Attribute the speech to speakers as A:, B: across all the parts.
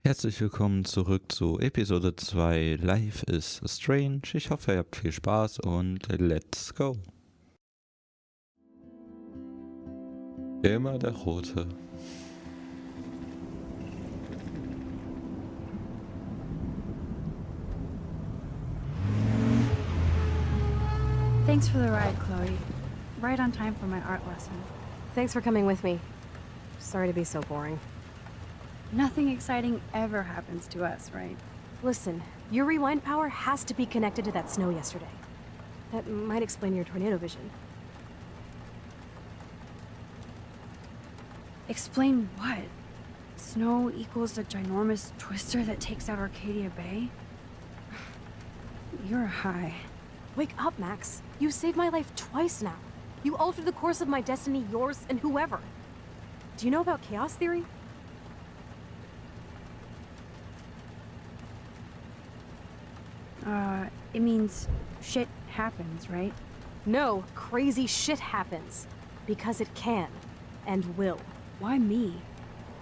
A: Herzlich willkommen zurück zu Episode 2 Life is Strange. Ich hoffe, ihr habt viel Spaß und let's go. Immer der Rote.
B: Thanks for the ride, Chloe. Right on time for my art lesson.
C: Thanks for coming with me. Sorry to be so boring.
B: Nothing exciting ever happens to us, right?
C: Listen, your rewind power has to be connected to that snow yesterday. That might explain your tornado vision.
B: Explain what? Snow equals the ginormous twister that takes out Arcadia Bay? You're high.
C: Wake up, Max. You saved my life twice now. You altered the course of my destiny, yours, and whoever. Do you know about chaos theory?
B: It means shit happens, right?
C: No, crazy shit happens. Because it can. And will.
B: Why me?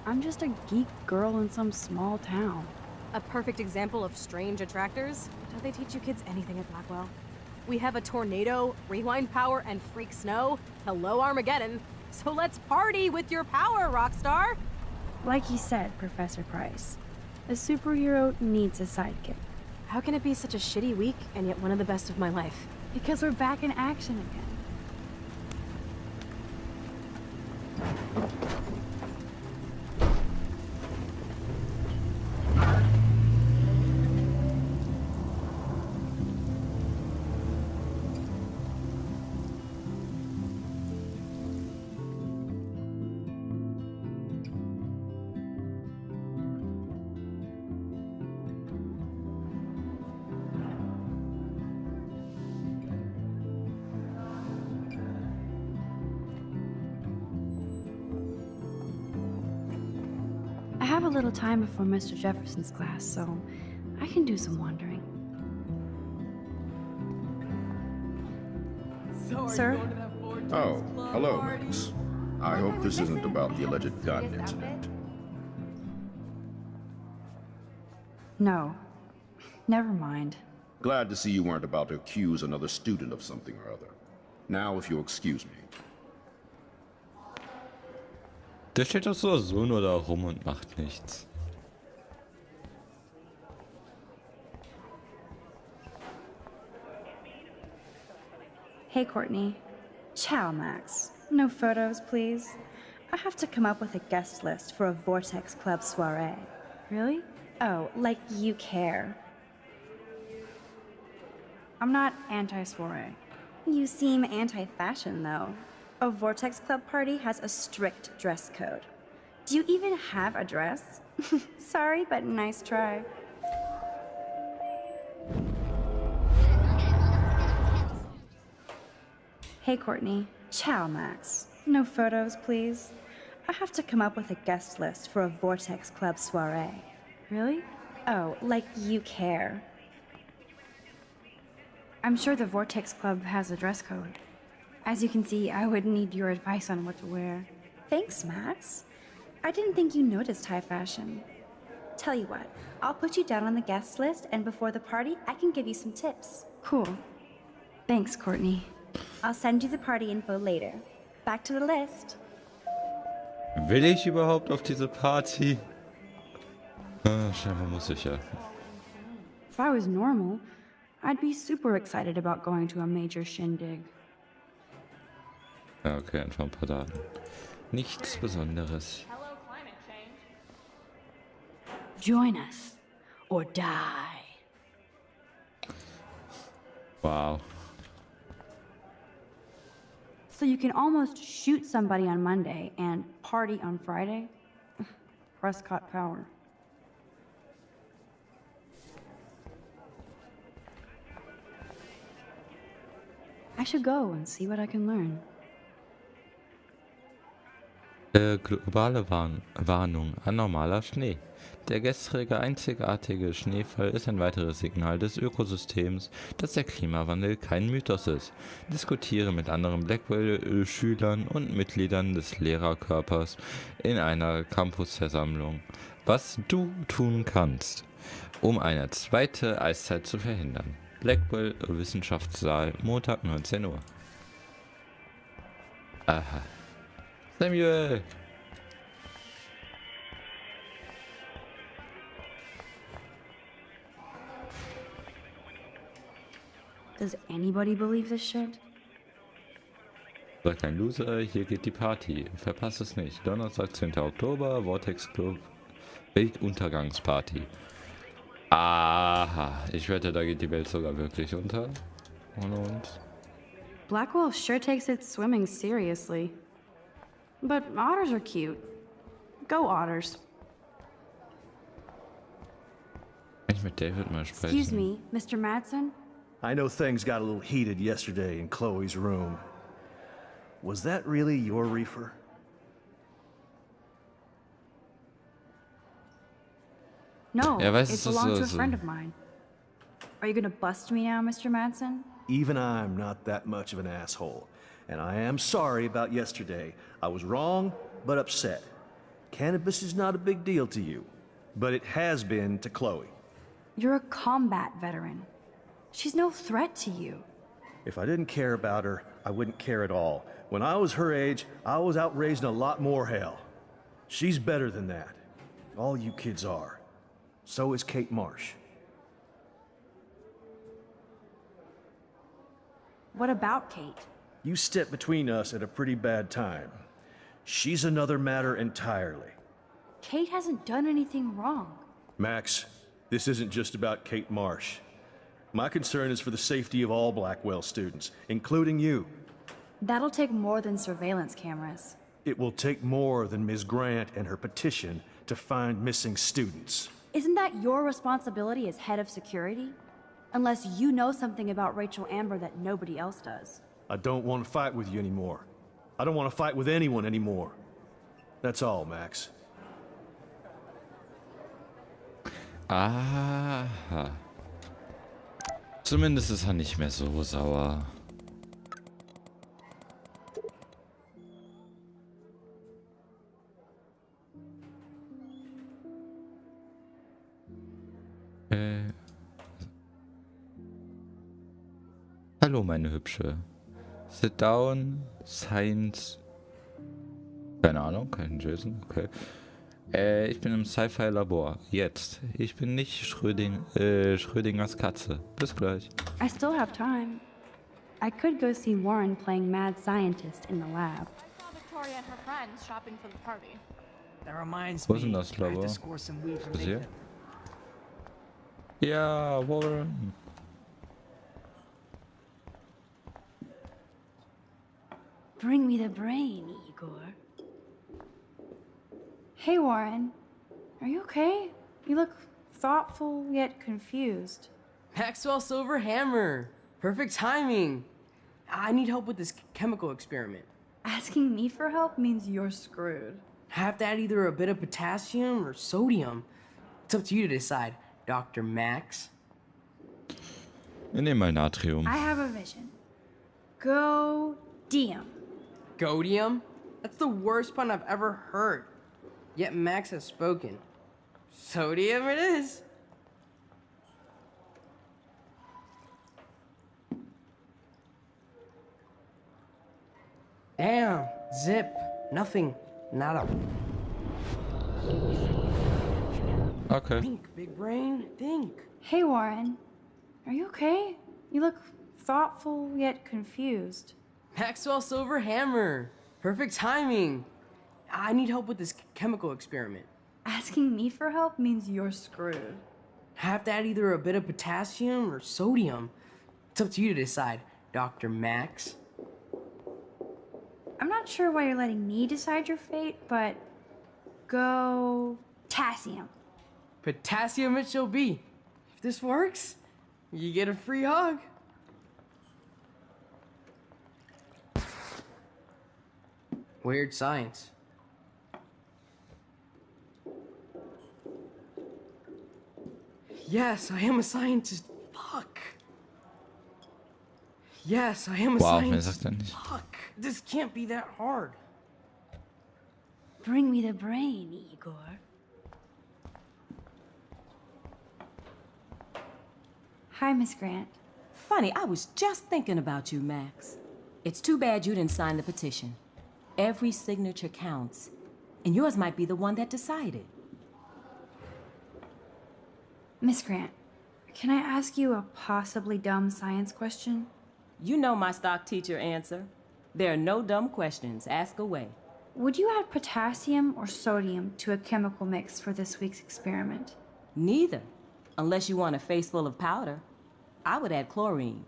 B: I'm just a geek girl in some small town.
C: A perfect example of strange attractors? Don't they teach you kids anything at Blackwell? We have a tornado, rewind power, and freak snow. Hello, Armageddon. So let's party with your power, Rockstar!
B: Like you said, Professor Price, a superhero needs a sidekick.
C: How can it be such a shitty week and yet one of the best of my life?
B: Because we're back in action again. I have a little time before Mr. Jefferson's class, so I can do some wandering. Sir?
D: Oh, hello, Max. I hope this isn't about the alleged gun incident.
B: No. Never mind.
D: Glad to see you weren't about to accuse another student of something or other. Now, if you'll excuse me.
A: Der steht doch so nur da rum und macht nichts.
B: Hey, Courtney. Ciao, Max. No photos, please. I have to come up with a guest list for a Vortex Club soiree. Really? Oh, like you care. I'm not anti-soiree. You seem anti-fashion, though. A Vortex Club party has a strict dress code. Do you even have a dress? Sorry, but nice try. Hey, Courtney. Ciao, Max. No photos, please. I have to come up with a guest list for a Vortex Club soiree. Really? Oh, like you care. I'm sure the Vortex Club has a dress code. As you can see, I would need your advice on what to wear. Thanks, Max. I didn't think you noticed high fashion. Tell you what, I'll put you down on the guest list, and before the party, I can give you some tips. Cool. Thanks, Courtney. I'll send you the party info later. Back to the list.
A: Will ich überhaupt auf diese Party? Scheinbar muss ich ja.
B: If I was normal, I'd be super excited about going to a major shindig.
A: Ja, okay, einfach ein paar Daten. Nichts Besonderes.
B: Join us or die.
A: Wow.
B: So you can almost shoot somebody on Monday and party on Friday? Prescott power. I should go and see what I can learn.
A: Globale Warnung, anormaler Schnee. Der gestrige einzigartige Schneefall ist ein weiteres Signal des Ökosystems, dass der Klimawandel kein Mythos ist. Diskutiere mit anderen Blackwell-Schülern und Mitgliedern des Lehrerkörpers in einer Campusversammlung. was du tun kannst, um eine zweite Eiszeit zu verhindern. Blackwell Wissenschaftssaal, Montag 19 Uhr. Aha. Samuel!
B: Does anybody believe this shit?
A: Sei kein Loser, hier geht die Party. Verpass es nicht. Donnerstag, 10. Oktober, Vortex Club, Weltuntergangsparty. Aha, ich wette, da geht die Welt sogar wirklich unter. Ohne uns.
B: Blackwell sure takes its swimming seriously. But otters are cute. Go otters.
A: Kann ich mit David mal sprechen?
B: Excuse me, Mr. Madsen?
E: I know things got a little heated yesterday in Chloe's room. Was that really your reefer?
B: No,
A: Ja, weißt
B: it
A: du,
B: belonged to a
A: so-
B: friend of mine. Are you gonna bust me now, Mr. Madsen?
E: Even I'm not that much of an asshole. And I am sorry about yesterday. I was wrong, but upset. Cannabis is not a big deal to you, but it has been to Chloe.
B: You're a combat veteran. She's no threat to you.
E: If I didn't care about her, I wouldn't care at all. When I was her age, I was out raising a lot more hell. She's better than that. All you kids are. So is Kate Marsh.
B: What about Kate?
E: You stepped between us at a pretty bad time. She's another matter entirely.
B: Kate hasn't done anything wrong.
E: Max, this isn't just about Kate Marsh. My concern is for the safety of all Blackwell students, including you.
B: That'll take more than surveillance cameras.
E: It will take more than Ms. Grant and her petition to find missing students.
B: Isn't that your responsibility as head of security? Unless you know something about Rachel Amber that nobody else does.
E: I don't want to fight with you anymore. I don't want to fight with anyone anymore. That's all, Max.
A: Aha. Zumindest ist er nicht mehr so sauer. Hallo, meine Hübsche. Sit down, Science. Keine Ahnung, kein Jason, okay. Ich bin im Sci-Fi-Labor. Jetzt. Ich bin nicht Schrödingers Katze. Bis gleich.
B: I still have time. I could go see Warren playing mad scientist in the lab.
F: I saw Victoria and her friends shopping for the party.
G: That reminds
A: Wo
G: me,
A: ist denn das
G: I have
A: Labor?
G: to score some weed from
A: Das hier?
G: Nathan.
A: Ja, Warren.
B: Bring me the brain, Igor. Hey, Warren. Are you okay? You look thoughtful yet confused.
H: Maxwell Silver Hammer. Perfect timing. I need help with this chemical experiment.
B: Asking me for help means you're screwed.
H: I have to add either a bit of potassium or sodium. It's up to you to decide, Dr. Max.
A: Wir nehmen mal Natrium.
B: I have a vision. Go DM.
H: Godium? That's the worst pun I've ever heard. Yet Max has spoken. Sodium it is. Damn, zip, nothing, nada.
A: Okay.
H: Think, big brain, think.
B: Hey, Warren. Are you okay? You look thoughtful yet confused.
H: Maxwell Silver Hammer. Perfect timing. I need help with this chemical experiment.
B: Asking me for help means you're screwed.
H: I have to add either a bit of potassium or sodium. It's up to you to decide, Dr. Max.
B: I'm not sure why you're letting me decide your fate, but go potassium.
H: Potassium it shall be. If this works, you get a free hug. Weird science. Yes, I am a scientist. Fuck. Yes, I am a
A: Wow, wer
H: scientist.
A: sagt denn nicht?
H: Fuck. This can't be that hard.
B: Bring me the brain, Igor. Hi, Miss Grant.
I: Funny, I was just thinking about you, Max. It's too bad you didn't sign the petition. Every signature counts, and yours might be the one that decided.
B: Miss Grant, can I ask you a possibly dumb science question?
I: You know my stock teacher answer. There are no dumb questions. Ask away.
B: Would you add potassium or sodium to a chemical mix for this week's experiment?
I: Neither. Unless you want a face full of powder. I would add chlorine.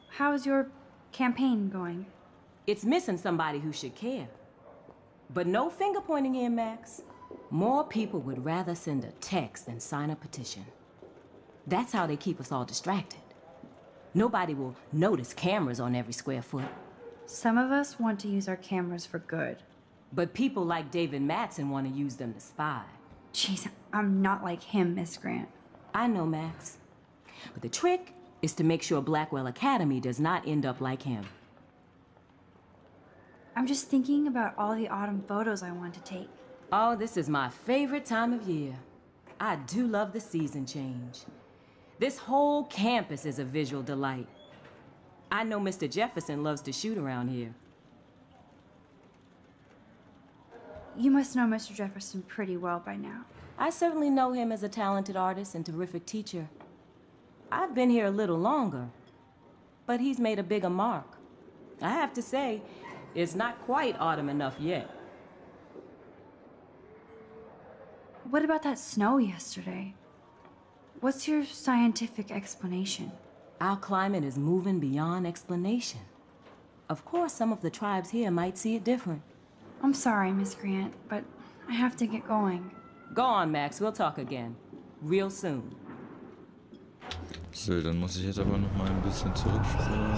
B: How's your campaign going?
I: It's missing somebody who should care. But no finger pointing here, Max. More people would rather send a text than sign a petition. That's how they keep us all distracted. Nobody will notice cameras on every square foot.
B: Some of us want to use our cameras for good.
I: But people like David Madsen want to use them to spy.
B: Jeez, I'm not like him, Miss Grant.
I: I know, Max. But the trick is to make sure Blackwell Academy does not end up like him.
B: I'm just thinking about all the autumn photos I want to take.
I: Oh, this is my favorite time of year. I do love the season change. This whole campus is a visual delight. I know Mr. Jefferson loves to shoot around here.
B: You must know Mr. Jefferson pretty well by now.
I: I certainly know him as a talented artist and terrific teacher. I've been here a little longer, but he's made a bigger mark. I have to say, it's not quite autumn enough yet.
B: What about that snow yesterday? What's your scientific explanation?
I: Our climate is moving beyond explanation. Of course, some of the tribes here might see it different.
B: I'm sorry, Miss Grant, but I have to get going.
I: Go on, Max. We'll talk again. Real soon.
A: So, dann muss ich jetzt aber noch mal ein bisschen zurückspringen.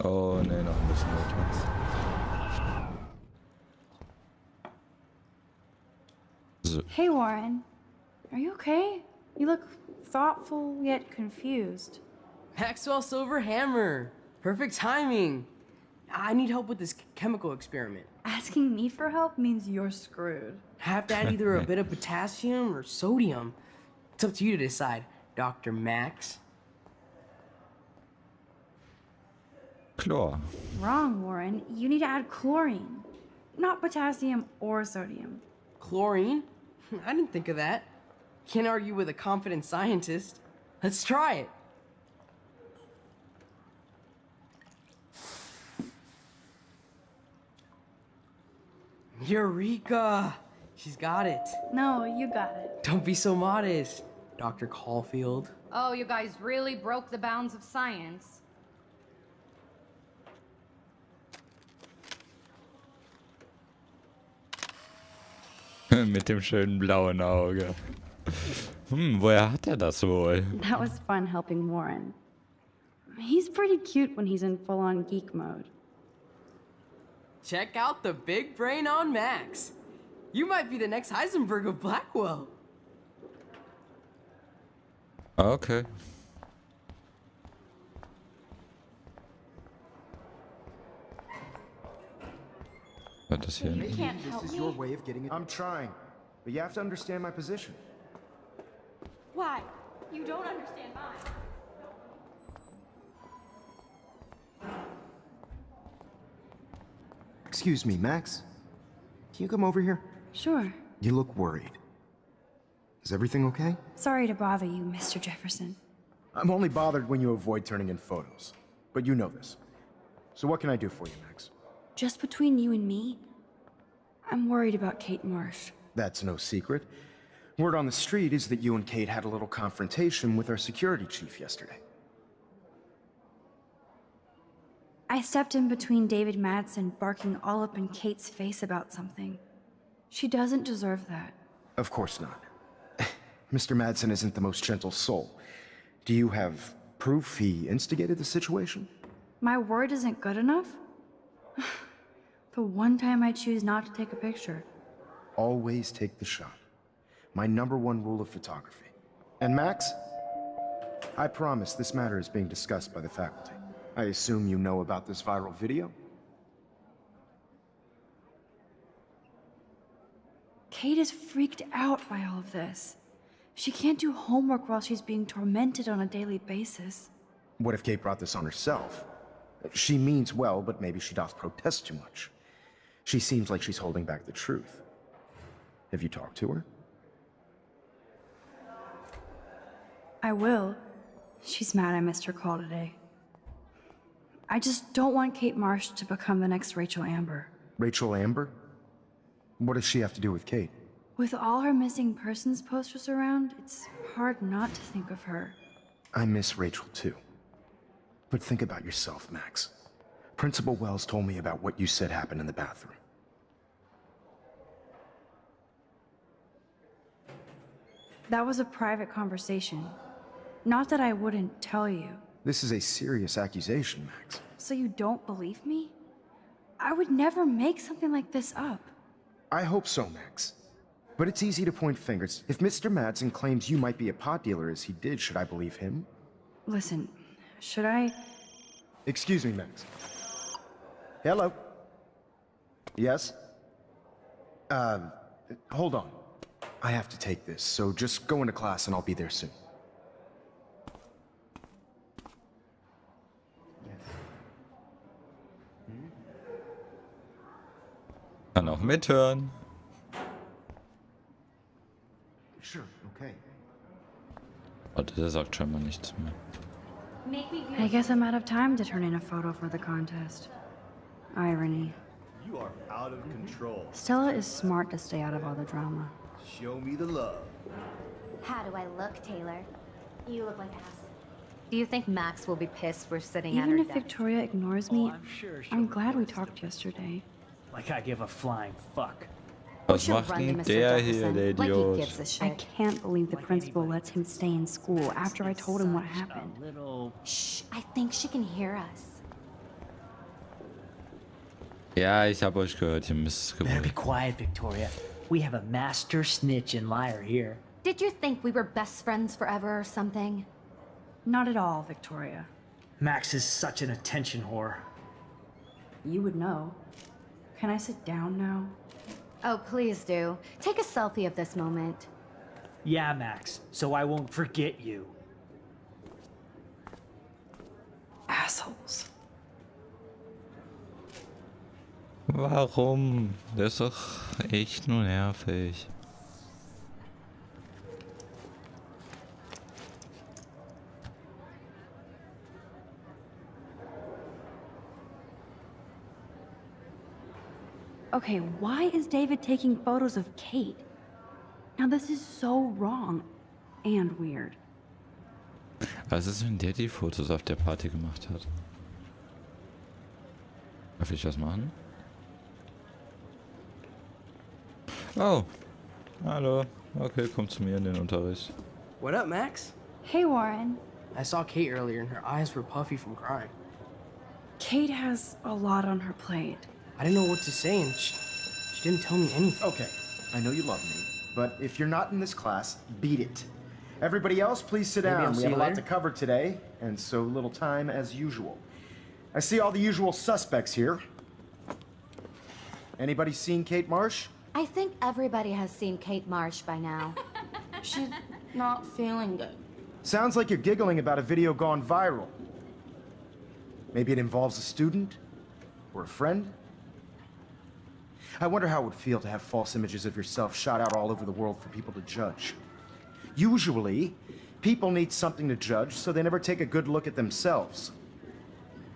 A: Oh, nee, noch ein bisschen weiter. So.
B: Hey, Warren. Are you okay? You look thoughtful yet confused.
H: Maxwell Silver Hammer. Perfect timing. I need help with this chemical experiment.
B: Asking me for help means you're screwed.
H: Have to add either a bit of potassium or sodium. It's up to you to decide, Dr. Max.
A: Chlor.
B: Wrong, Warren. You need to add chlorine, not potassium or sodium.
H: Chlorine? I didn't think of that. Can't argue with a confident scientist. Let's try it. Eureka! She's got it.
B: No, you got it.
H: Don't be so modest, Dr. Caulfield.
C: Oh, you guys really broke the bounds of science.
A: Mit dem schönen blauen Auge. Woher hat er das wohl?
B: That was fun helping Warren. He's pretty cute when he's in full-on geek mode.
H: Check out the big brain on Max. You might be the next Heisenberg of Blackwell.
A: Okay. War das hier?
F: You can't help
J: This is your
F: me.
J: way of getting it. I'm trying, but you have to understand my position.
F: Why? You don't understand mine.
J: Excuse me, Max. Can you come over here?
B: Sure.
J: You look worried. Is everything okay?
B: Sorry to bother you, Mr. Jefferson.
J: I'm only bothered when you avoid turning in photos. But you know this. So what can I do for you, Max?
B: Just between you and me, I'm worried about Kate Marsh.
J: That's no secret. Word on the street is that you and Kate had a little confrontation with our security chief yesterday.
B: I stepped in between David Madsen barking all up in Kate's face about something. She doesn't deserve that.
J: Of course not. Mr. Madsen isn't the most gentle soul. Do you have proof he instigated the situation?
B: My word isn't good enough? The one time I choose not to take a picture.
J: Always take the shot. My #1 rule of photography. And Max, I promise this matter is being discussed by the faculty. I assume you know about this viral video?
B: Kate is freaked out by all of this. She can't do homework while she's being tormented on a daily basis.
J: What if Kate brought this on herself? She means well, but maybe she doth protest too much. She seems like she's holding back the truth. Have you talked to her?
B: I will. She's mad I missed her call today. I just don't want Kate Marsh to become the next Rachel Amber.
J: Rachel Amber? What does she have to do with Kate?
B: With all her missing persons posters around, it's hard not to think of her.
J: I miss Rachel too. But think about yourself, Max. Principal Wells told me about what you said happened in the bathroom.
B: That was a private conversation. Not that I wouldn't tell you.
J: This is a serious accusation, Max.
B: So you don't believe me? I would never make something like this up.
J: I hope so, Max. But it's easy to point fingers. If Mr. Madsen claims you might be a pot dealer as he did, should I believe him?
B: Listen, should I?
J: Excuse me, Max. Hello? Yes? Hold on. I have to take this, so just go into class and I'll be there soon.
A: Kann auch mithören.
J: Sure, okay.
A: Oh, der sagt scheinbar nichts mehr.
B: I guess I'm out of time to turn in a photo for the contest. Irony.
E: You are out of control.
B: Stella is smart to stay out of all the drama.
E: Show me the love.
F: How do I look, Taylor? You look like ass. Do you think Max will be pissed we're sitting at her
B: Even if
F: desk?
B: Victoria ignores me,
G: I'm sure she'll
B: I'm glad we
G: request
B: talked yesterday.
G: Like I give a flying fuck.
A: Was
F: She'll
A: macht
F: run to
A: denn
F: Mr.
A: der hier,
F: Jefferson,
A: der
F: like he
A: Idiot?
F: gives a shit.
B: I can't believe the principal lets him stay in school after I told him what happened.
G: A little...
F: Shh, I think she can hear us.
A: Ja, ich hab euch gehört, ihr
G: Better be
A: Missgeburt.
G: quiet, Victoria. We have a master snitch and liar here.
F: Did you think we were best friends forever or something?
B: Not at all, Victoria.
G: Max is such an attention whore.
B: You would know. Can I sit down now?
F: Oh, please do. Take a selfie of this moment.
G: Yeah, Max, so I won't forget you.
B: Assholes.
A: Warum? Das ist doch echt nur nervig.
B: Okay, why is David taking photos of Kate? Now this is so wrong and weird.
A: Was ist, wenn der die Fotos auf der Party gemacht hat? Darf ich was machen? Oh, hallo. Okay, komm zu mir in den Unterricht.
H: What up, Max?
B: Hey, Warren.
H: I saw Kate earlier and her eyes were puffy from crying.
B: Kate has a lot on her plate.
H: I didn't know what to say and she didn't tell me anything.
J: Okay, I know you love me, but if you're not in this class, beat it. Everybody else, please sit
H: Maybe I'll
J: down. We
H: see
J: have a
H: you
J: lot
H: later.
J: to cover today, and so little time as usual. I see all the usual suspects here. Anybody seen Kate Marsh?
F: I think everybody has seen Kate Marsh by now.
K: She's not feeling good.
J: Sounds like you're giggling about a video gone viral. Maybe it involves a student? Or a friend? I wonder how it would feel to have false images of yourself shot out all over the world for people to judge. Usually, people need something to judge, so they never take a good look at themselves.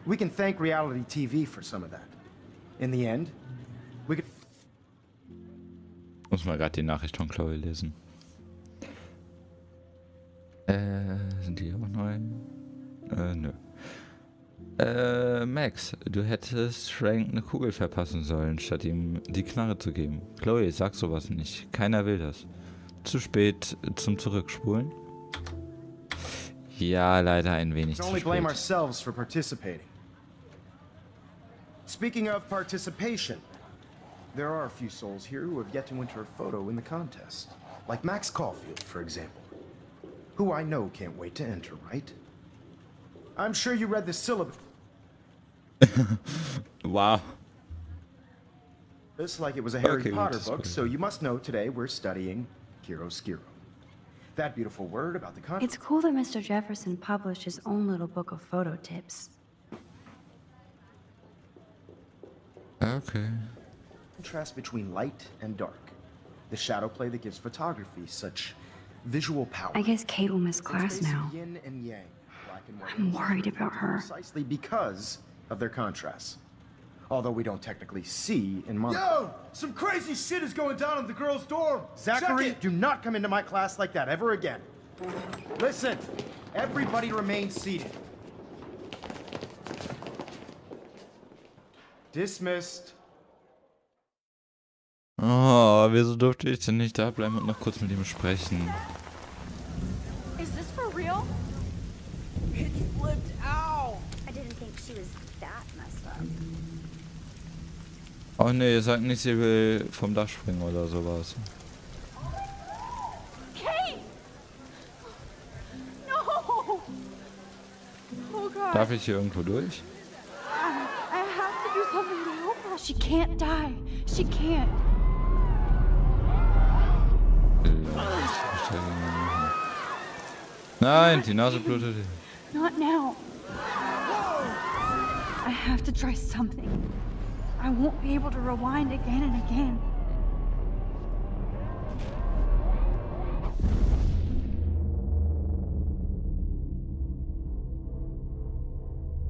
J: We can thank reality TV for some of that. In the end, we could...
A: Muss mal gerade die Nachricht von Chloe lesen. Sind die auch neu? Nö. Max, du hättest Frank eine Kugel verpassen sollen, statt ihm die Knarre zu geben. Chloe, sag sowas nicht. Keiner will das. Zu spät zum Zurückspulen? Ja, leider ein wenig
J: We
A: zu
J: can only blame
A: spät.
J: ourselves for participating. Speaking of participation, there are a few souls here who have yet to enter a photo in the contest. Like Max Caulfield, for example. who I know can't wait to enter, right? I'm sure you read the syllabus
A: Wow.
J: like it was a Harry
A: Okay,
J: Potter
A: just
J: book,
A: wait.
J: so you must know today we're studying chiaroscuro. That beautiful word about the
B: It's cool that Mr. Jefferson published his own little book of photo tips.
A: Okay.
J: contrast between light and dark. The shadow play that gives photography such visual power.
B: I guess Kate will miss
J: It's
B: class
J: basically
B: now.
J: yin and yang, black and white.
B: I'm worried about her.
J: Precisely because of their contrasts. Although we don't technically see in Monaco.
E: Yo! Some crazy shit is going down in the girls' dorm!
J: Zachary,
E: Check it.
J: do not come into my class like that ever again. Listen, everybody remain seated. Dismissed.
A: Oh, wieso durfte ich denn nicht da bleiben und noch kurz mit ihm sprechen?
C: Is this for real?
H: It flipped out.
B: I didn't think she was that messed up.
A: Oh ne, ihr sagt nicht, sie will vom Dach springen oder sowas.
C: Kate! No! Oh God.
A: Darf ich hier irgendwo durch?
B: I have to do something to help her. She can't die. She can't.
A: Nein, die Nase blutet.
B: Not now. I have to try something. I won't be able to rewind again and again.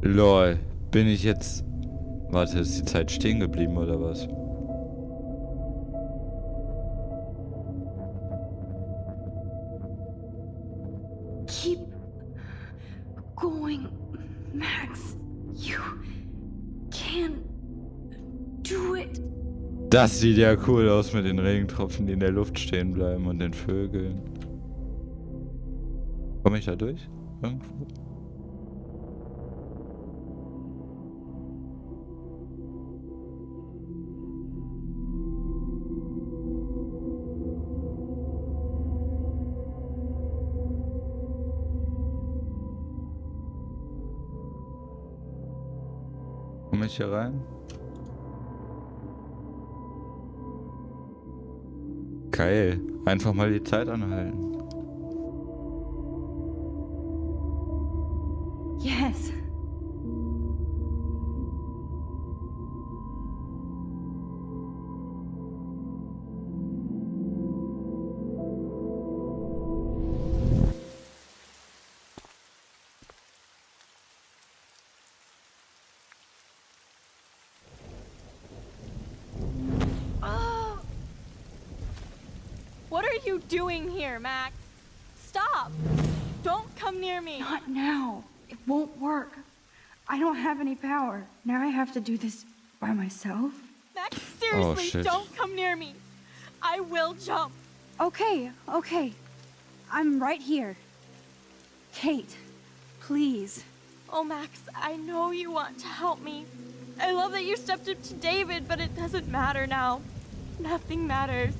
A: Lol, bin ich jetzt... Warte, ist die Zeit stehen geblieben oder was?
B: Keep going, Max. You can do it.
A: Das sieht ja cool aus mit den Regentropfen, die in der Luft stehen bleiben und den Vögeln. Komme ich da durch? Irgendwo? Komme ich hier rein? Geil. Einfach mal die Zeit anhalten.
B: Yes.
C: What are you doing here, Max? Stop! Don't come near me!
B: Not now. It won't work. I don't have any power. Now I have to do this by myself.
C: Max, seriously,
A: shit.
C: don't come near me! I will jump!
B: Okay, okay. I'm right here. Kate, please.
C: Oh, Max, I know you want to help me. I love that you stepped up to David, but it doesn't matter now. Nothing matters.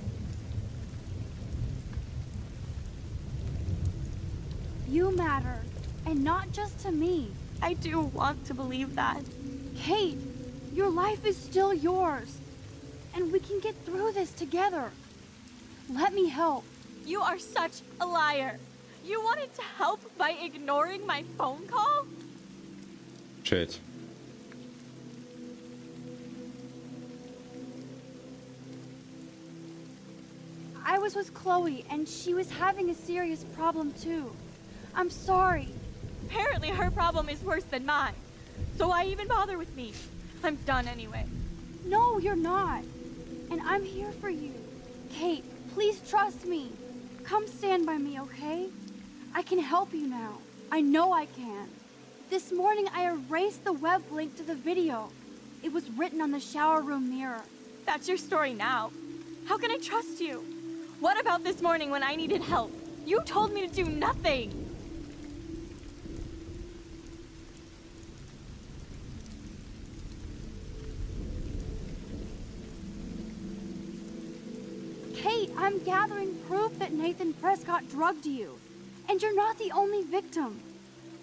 B: You matter. And not just to me.
C: I do want to believe that.
B: Kate, your life is still yours. And we can get through this together. Let me help.
C: You are such a liar. You wanted to help by ignoring my phone call?
A: Shit.
B: I was with Chloe, and she was having a serious problem too. I'm sorry.
C: Apparently her problem is worse than mine. So why even bother with me? I'm done anyway.
B: No, you're not. And I'm here for you. Kate, please trust me. Come stand by me, okay? I can help you now. I know I can. This morning I erased the web link to the video. It was written on the shower room mirror.
C: That's your story now. How can I trust you? What about this morning when I needed help? You told me to do nothing.
B: Kate, I'm gathering proof that Nathan Prescott drugged you. And you're not the only victim.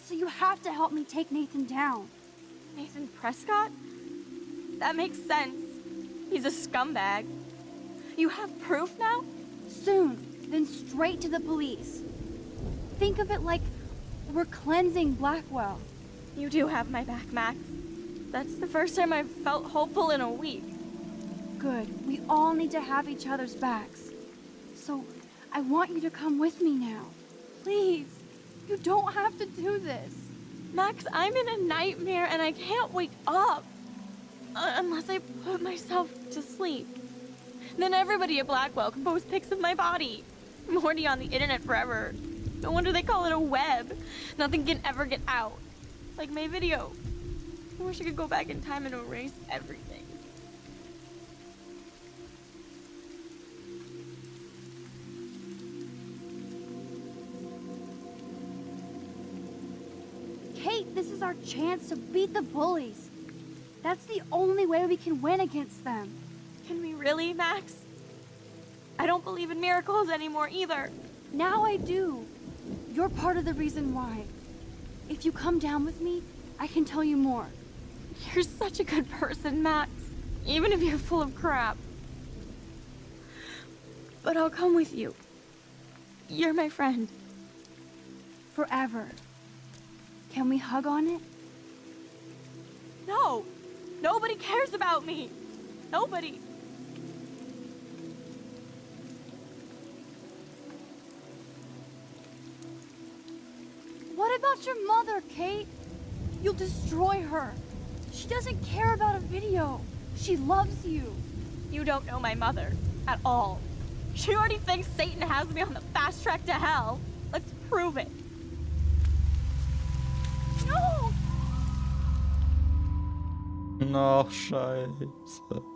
B: So you have to help me take Nathan down.
K: Nathan Prescott? That makes sense. He's a scumbag. You have proof now?
B: Soon, then straight to the police. Think of it like we're cleansing Blackwell.
K: You do have my back, Max. That's the first time I've felt hopeful in a week.
B: Good. We all need to have each other's backs. So, I want you to come with me now. Please. You don't have to do this.
K: Max, I'm in a nightmare and I can't wake up. Unless I put myself to sleep. Then everybody at Blackwell can post pics of my body. I'm already on the internet forever. No wonder they call it a web. Nothing can ever get out. Like my video. I wish I could go back in time and erase everything.
B: Kate, this is our chance to beat the bullies. That's the only way we can win against them.
K: Can we really, Max? I don't believe in miracles anymore either.
B: Now I do. You're part of the reason why. If you come down with me, I can tell you more.
K: You're such a good person, Max. Even if you're full of crap. But I'll come with you. You're my friend.
B: Forever. Can we hug on it?
K: No! Nobody cares about me! Nobody!
B: What about your mother, Kate? You'll destroy her. She doesn't care about a video. She loves you.
K: You don't know my mother. At all. She already thinks Satan has me on the fast track to hell. Let's prove it. No!
A: Noch Scheiße.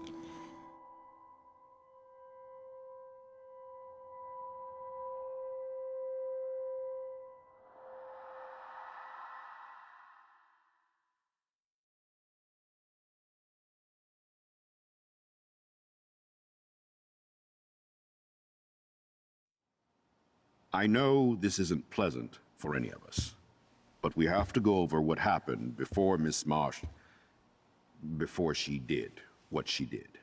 D: I know this isn't pleasant for any of us, but we have to go over what happened before Miss Marsh, before she did what she did.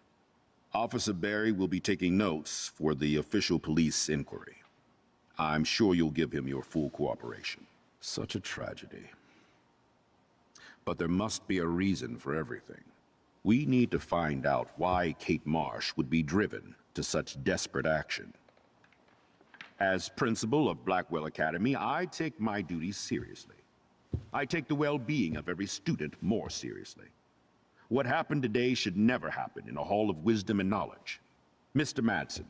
D: Officer Barry will be taking notes for the official police inquiry. I'm sure you'll give him your full cooperation. Such a tragedy. But there must be a reason for everything. We need to find out why Kate Marsh would be driven to such desperate action. As principal of Blackwell Academy, I take my duties seriously. I take the well-being of every student more seriously. What happened today should never happen in a hall of wisdom and knowledge. Mr. Madsen,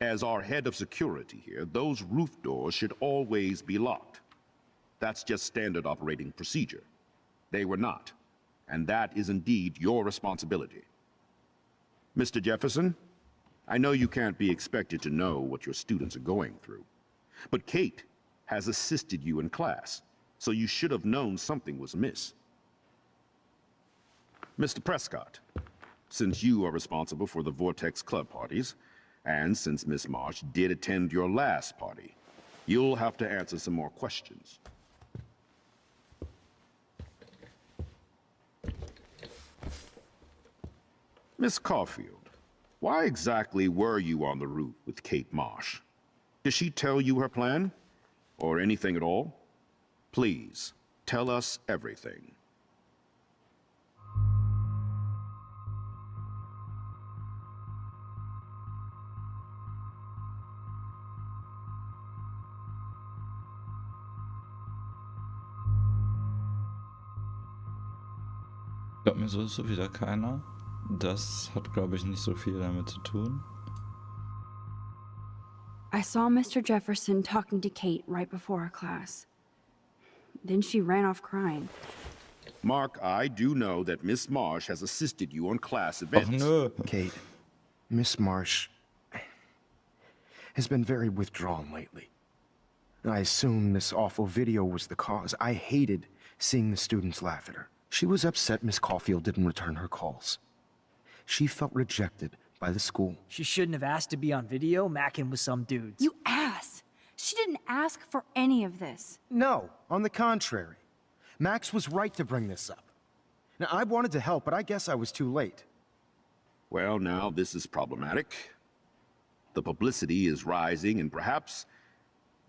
D: as our head of security here, those roof doors should always be locked. That's just standard operating procedure. They were not, and that is indeed your responsibility. Mr. Jefferson, I know you can't be expected to know what your students are going through, but Kate has assisted you in class, so you should have known something was amiss. Mr. Prescott, since you are responsible for the Vortex Club parties, and since Miss Marsh did attend your last party, you'll have to answer some more questions. Miss Caulfield, why exactly were you on the route with Kate Marsh? Did she tell you her plan? Or anything at all? Please, tell us everything.
A: Glaubt mir, so ist so wieder keiner. Das hat, glaube ich, nicht so viel damit zu tun.
B: I saw Mr. Jefferson talking to Kate right before our class. Then she ran off crying.
D: Mark, I do know that Miss Marsh has assisted you on class
A: Ach
D: events.
A: nö.
J: Kate, Miss Marsh has been very withdrawn lately. I assume this awful video was the cause. I hated seeing the students laugh at her. She was upset Miss Caulfield didn't return her calls. She felt rejected by the school.
G: She shouldn't have asked to be on video macking with some dudes.
B: You ass! She didn't ask for any of this.
J: No, on the contrary. Max was right to bring this up. Now, I wanted to help, but I guess I was too late.
D: Well, now this is problematic. The publicity is rising, and perhaps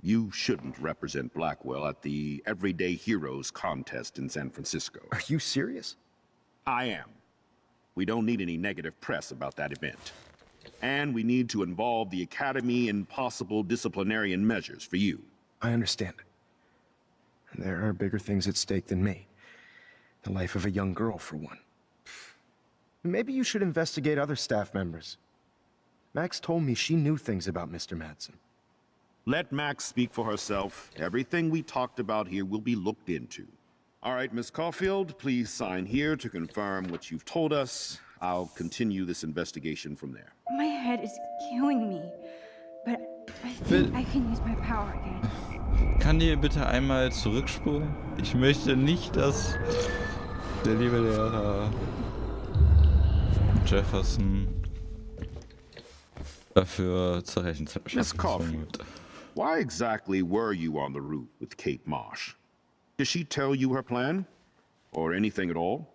D: you shouldn't represent Blackwell at the Everyday Heroes contest in San Francisco.
J: Are you serious?
D: I am. We don't need any negative press about that event. And we need to involve the Academy in possible disciplinarian measures for you.
J: I understand. There are bigger things at stake than me. The life of a young girl, for one. Maybe you should investigate other staff members. Max told me she knew things about Mr. Madsen.
D: Let Max speak for herself. Everything we talked about here will be looked into. All right, Miss Caulfield, please sign here to confirm what you've told us. I'll continue this investigation from there.
B: My head is killing me, but I think I can use my power again.
A: Kann die bitte einmal zurückspulen? Ich möchte nicht, dass der liebe Lehrer Jefferson dafür zur Rechenschaft
D: Miss
A: gezogen
D: Caulfield,
A: wird.
D: why exactly were you on the route with Kate Marsh? Did she tell you her plan? Or anything at all?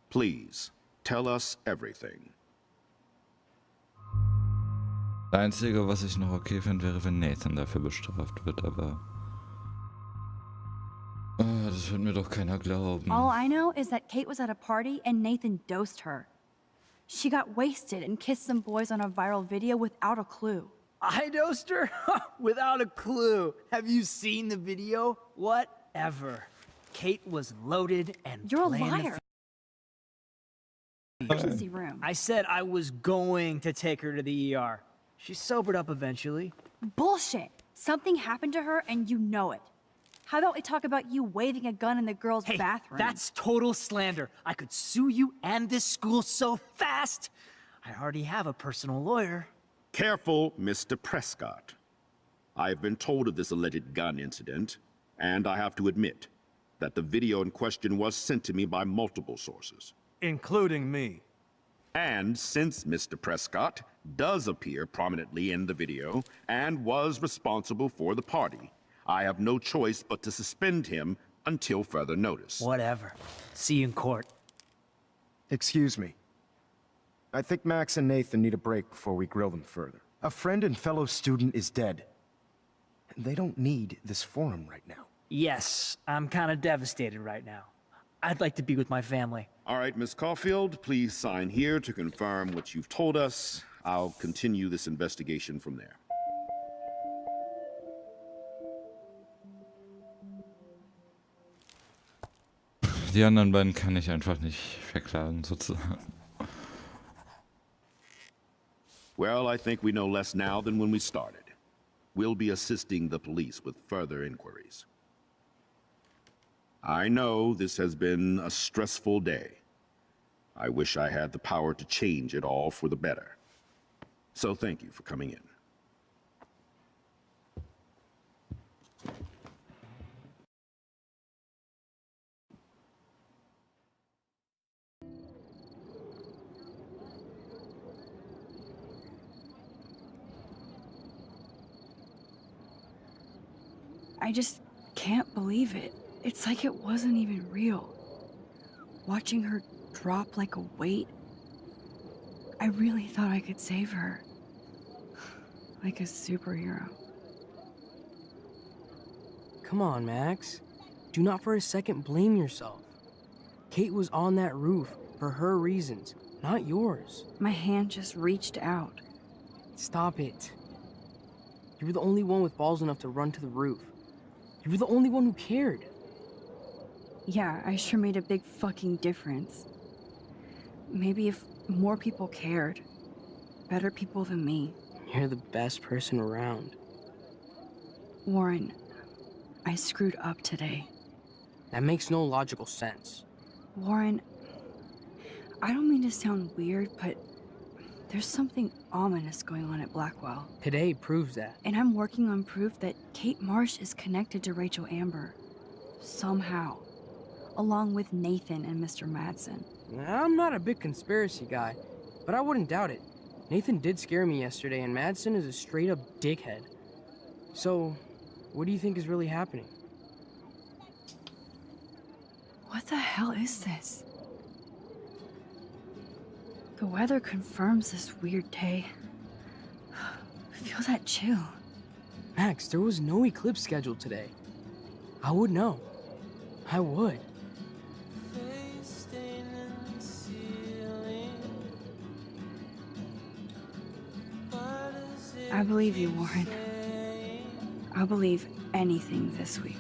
D: Please, tell us everything.
A: Das Einzige, was ich noch okay finde, wäre, wenn Nathan dafür bestraft wird, aber... das wird mir doch keiner glauben.
B: All I know is that Kate was at a party and Nathan dosed her. She got wasted and kissed some boys on a viral video without a clue.
G: I dosed her? Without a clue. Have you seen the video? Whatever. Kate was loaded and
B: You're a
G: playing the
B: liar. Emergency room.
G: I said I was going to take her to the ER. She sobered up eventually.
B: Bullshit. Something happened to her and you know it. How about we talk about you waving a gun in the girls'
G: Hey,
B: bathroom?
G: that's total slander. I could sue you and this school so fast. I already have a personal lawyer.
D: Careful, Mr. Prescott. I have been told of this alleged gun incident, and I have to admit that the video in question was sent to me by multiple sources.
E: Including me.
D: And since Mr. Prescott does appear prominently in the video and was responsible for the party, I have no choice but to suspend him until further notice.
G: Whatever. See you in court.
J: Excuse me. I think Max and Nathan need a break before we grill them further. A friend and fellow student is dead. They don't need this forum right now.
G: Yes, I'm kind of devastated right now. I'd like to be with my family.
D: All right, Miss Caulfield, please sign here to confirm what you've told us. I'll continue this investigation from there.
A: Die anderen beiden kann ich einfach nicht verklagen, sozusagen.
D: Well, I think we know less now than when we started. We'll be assisting the police with further inquiries. I know this has been a stressful day. I wish I had the power to change it all for the better. So thank you for coming in.
B: I just can't believe it. It's like it wasn't even real. Watching her drop like a weight, I really thought I could save her. Like a superhero.
H: Come on, Max. Do not for a second blame yourself. Kate was on that roof for her reasons, not yours.
B: My hand just reached out.
H: Stop it. You were the only one with balls enough to run to the roof. You were the only one who cared.
B: Yeah, I sure made a big fucking difference. Maybe if more people cared, better people than me.
H: You're the best person around.
B: Warren, I screwed up today.
H: That makes no logical sense.
B: Warren, I don't mean to sound weird, but there's something ominous going on at Blackwell.
H: Today proves that.
B: And I'm working on proof that Kate Marsh is connected to Rachel Amber. Somehow. Along with Nathan and Mr. Madsen.
H: I'm not a big conspiracy guy, but I wouldn't doubt it. Nathan did scare me yesterday, and Madsen is a straight-up dickhead. So, what do you think is really happening?
B: What the hell is this? The weather confirms this weird day. Feel that chill.
H: Max, there was no eclipse scheduled today. I would know. I would.
B: I believe you, Warren. I'll believe anything this week.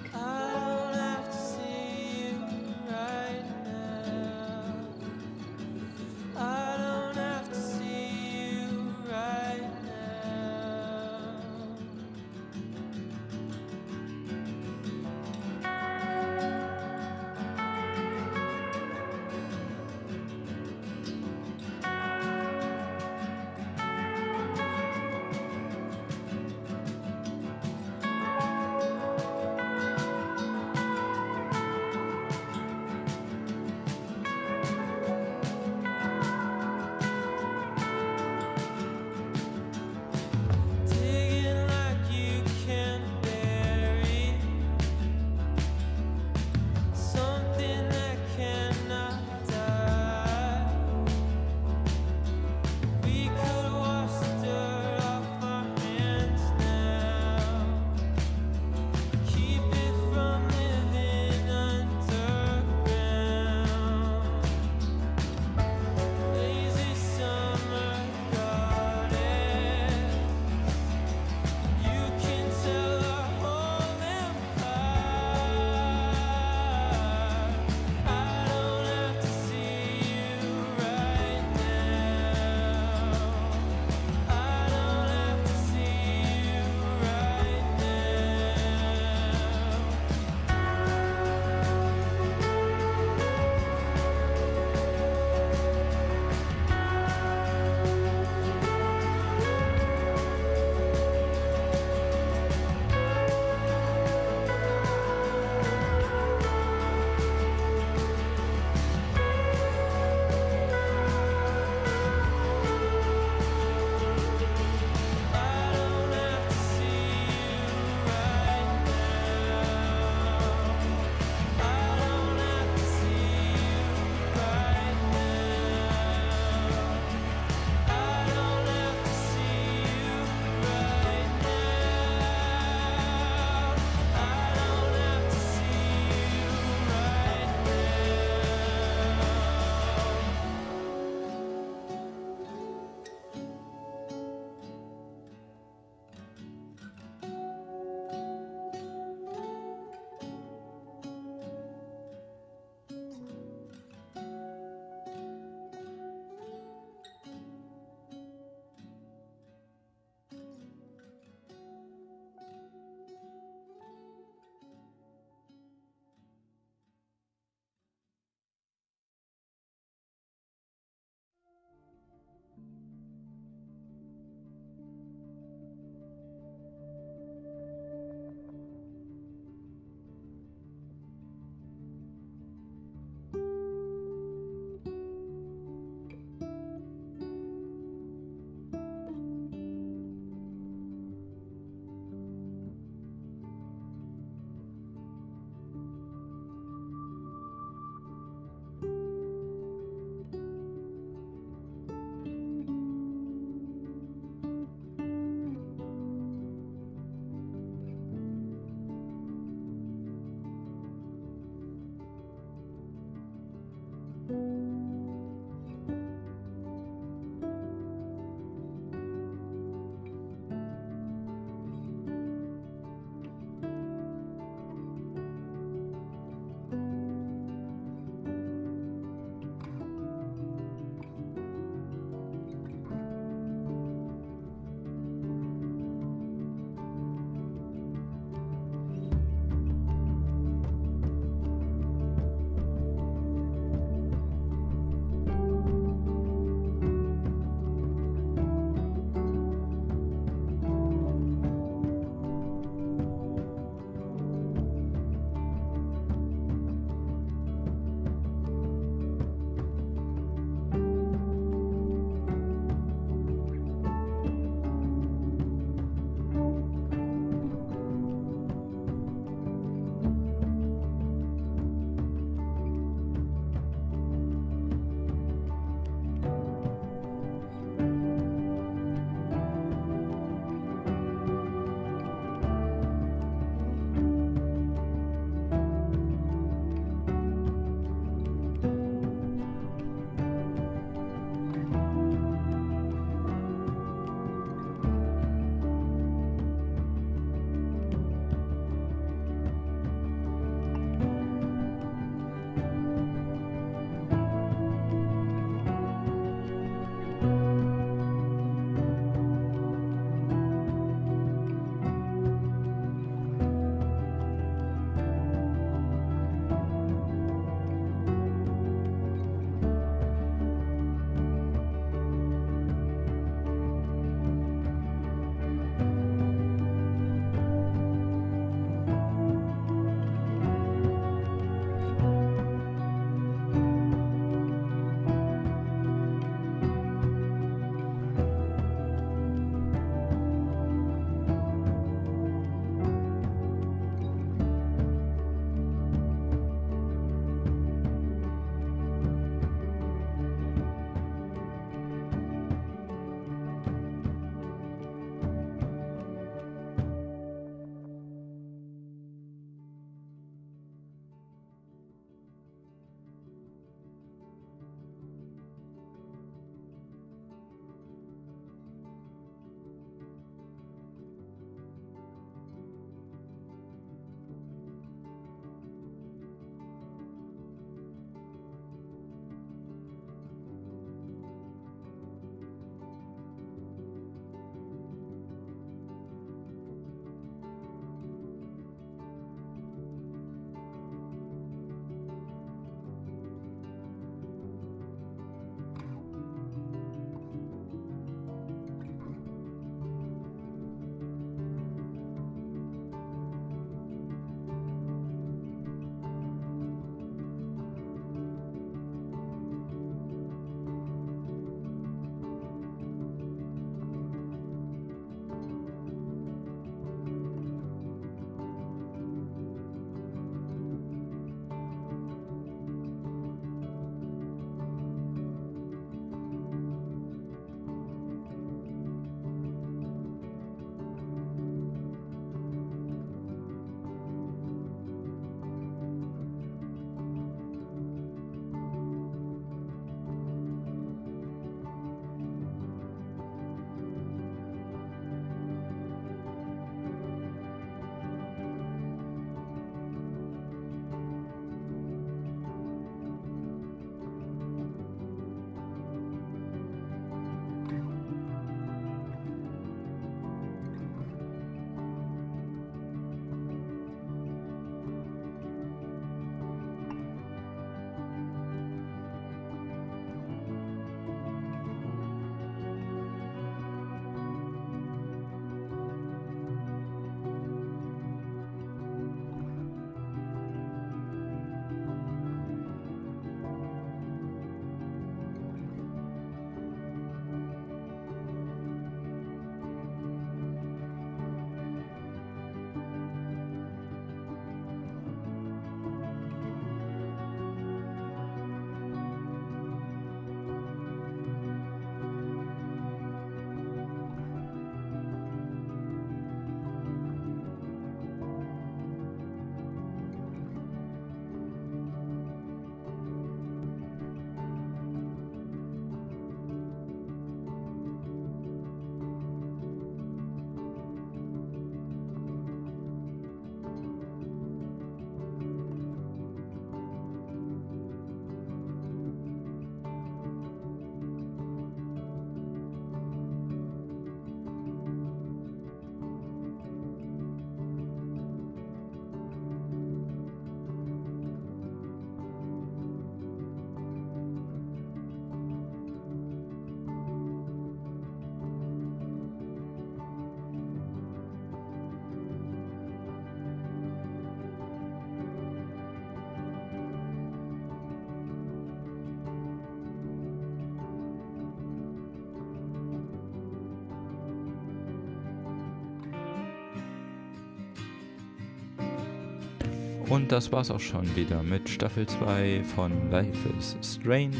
A: Und das war's auch schon wieder mit Staffel 2 von Life is Strange.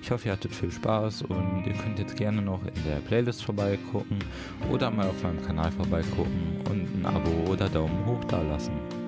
A: Ich hoffe, ihr hattet viel Spaß und ihr könnt jetzt gerne noch in der Playlist vorbeigucken oder mal auf meinem Kanal vorbeigucken und ein Abo oder Daumen hoch da lassen.